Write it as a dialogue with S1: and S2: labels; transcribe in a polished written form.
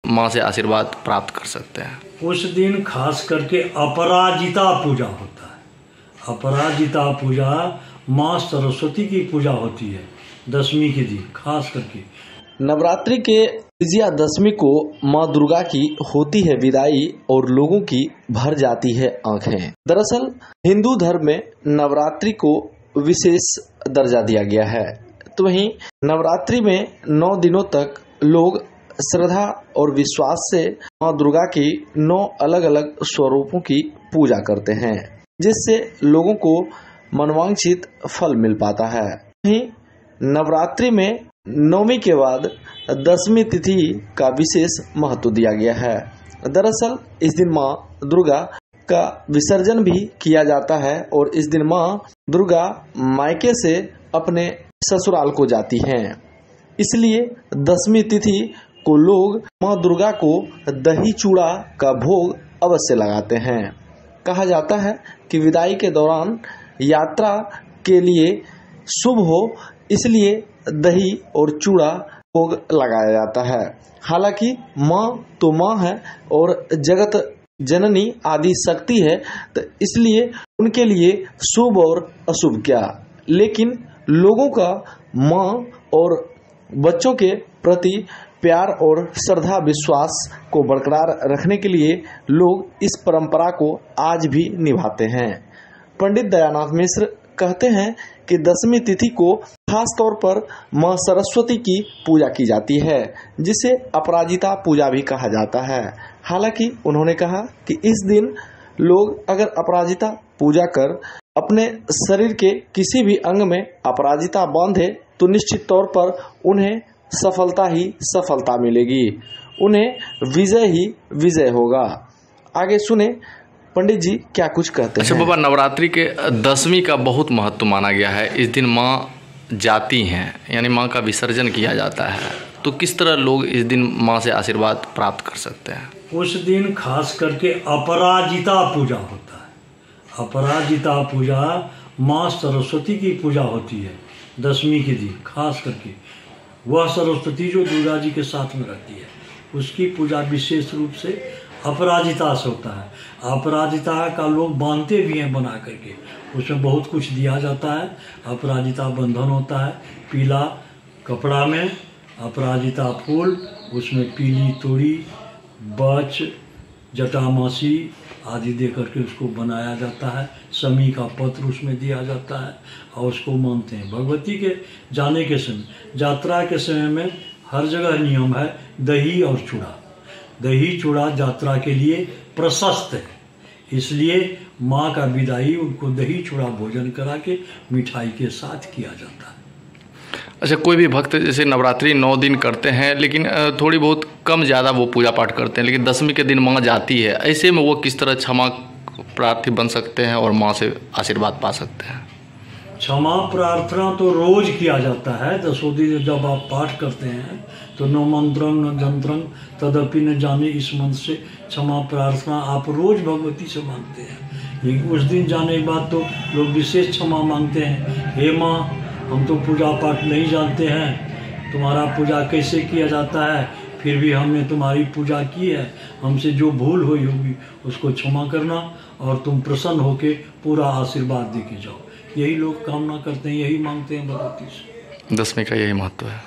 S1: माँ से आशीर्वाद प्राप्त कर सकते हैं।
S2: उस दिन खास करके अपराजिता पूजा होता है। अपराजिता पूजा माँ सरस्वती की पूजा होती है दशमी के दिन खास करके।
S3: नवरात्रि के विजयादशमी को माँ दुर्गा की होती है विदाई और लोगों की भर जाती है आंखें। दरअसल हिंदू धर्म में नवरात्रि को विशेष दर्जा दिया गया है। तो वहीं नवरात्रि में 9 दिनों तक लोग श्रद्धा और विश्वास से माँ दुर्गा की 9 अलग अलग स्वरूपों की पूजा करते हैं, जिससे लोगों को मनवांछित फल मिल पाता है। वहीं नवरात्रि में 9वीं के बाद 10वीं तिथि का विशेष महत्व दिया गया है। दरअसल इस दिन माँ दुर्गा का विसर्जन भी किया जाता है और इस दिन माँ दुर्गा मायके से अपने ससुराल को जाती हैं। इसलिए 10वीं तिथि को लोग माँ दुर्गा को दही चूड़ा का भोग अवश्य लगाते हैं। कहा जाता है कि विदाई के दौरान यात्रा के लिए शुभ हो, इसलिए दही और चूड़ा भोग लगाया जाता है। हालांकि माँ तो माँ है और जगत जननी आदि शक्ति है, तो इसलिए उनके लिए शुभ और अशुभ क्या, लेकिन लोगों का माँ और बच्चों के प्रति प्यार और श्रद्धा विश्वास को बरकरार रखने के लिए लोग इस परंपरा को आज भी निभाते हैं। पंडित दयानाथ मिश्र कहते हैं कि 10वीं तिथि को खास तौर पर माँ सरस्वती की पूजा की जाती है, जिसे अपराजिता पूजा भी कहा जाता है। हालांकि उन्होंने कहा कि इस दिन लोग अगर अपराजिता पूजा कर अपने शरीर के किसी भी अंग में अपराजिता बांधे तो निश्चित तौर पर उन्हें सफलता ही सफलता मिलेगी, उन्हें विजय ही विजय होगा। आगे सुने पंडित जी क्या कुछ कहते हैं।
S1: अच्छा बाबा, नवरात्रि के 10वीं का बहुत महत्व माना गया है। इस दिन माँ जाती हैं, यानी माँ का विसर्जन किया जाता है, तो किस तरह लोग इस दिन माँ से आशीर्वाद प्राप्त कर सकते हैं?
S2: उस दिन खास करके अपराजिता पूजा होता है। अपराजिता पूजा माँ सरस्वती की पूजा होती है 10वीं के दिन खास करके। वह सरस्वती जो दुर्गा जी के साथ में रहती है, उसकी पूजा विशेष रूप से अपराजिता से होता है। अपराजिता का लोग बांधते भी हैं बना करके, उसमें बहुत कुछ दिया जाता है। अपराजिता बंधन होता है पीला कपड़ा में, अपराजिता फूल, उसमें पीली तोड़ी, बच, जटामासी आदि दे करके उसको बनाया जाता है। समी का पत्र उसमें दिया जाता है और उसको मानते हैं। भगवती के जाने के समय, यात्रा के समय में हर जगह नियम है दही और चूड़ा। दही चूड़ा यात्रा के लिए प्रशस्त है, इसलिए माँ का विदाई उनको दही चूड़ा भोजन करा के मिठाई के साथ किया जाता है।
S1: अच्छा, कोई भी भक्त जैसे नवरात्रि 9 दिन करते हैं, लेकिन थोड़ी बहुत कम ज़्यादा वो पूजा पाठ करते हैं, लेकिन 10वीं के दिन माँ जाती है, ऐसे में वो किस तरह क्षमा प्रार्थी बन सकते हैं और माँ से आशीर्वाद पा सकते हैं?
S2: क्षमा प्रार्थना तो रोज किया जाता है। 10 दिन जब आप पाठ करते हैं तो न मंत्रं न जंत्रं तदपि न जाने, इस मंत्र से क्षमा प्रार्थना आप रोज भगवती से मांगते हैं। लेकिन उस दिन जाने के बाद तो लोग विशेष क्षमा मांगते हैं। हे माँ, हम तो पूजा पाठ नहीं जानते हैं, तुम्हारा पूजा कैसे किया जाता है, फिर भी हमने तुम्हारी पूजा की है, हमसे जो भूल हुई होगी उसको क्षमा करना और तुम प्रसन्न होकर पूरा आशीर्वाद दे के जाओ। यही लोग कामना करते हैं, यही मांगते हैं भगवती से।
S1: 10वीं का यही महत्व है।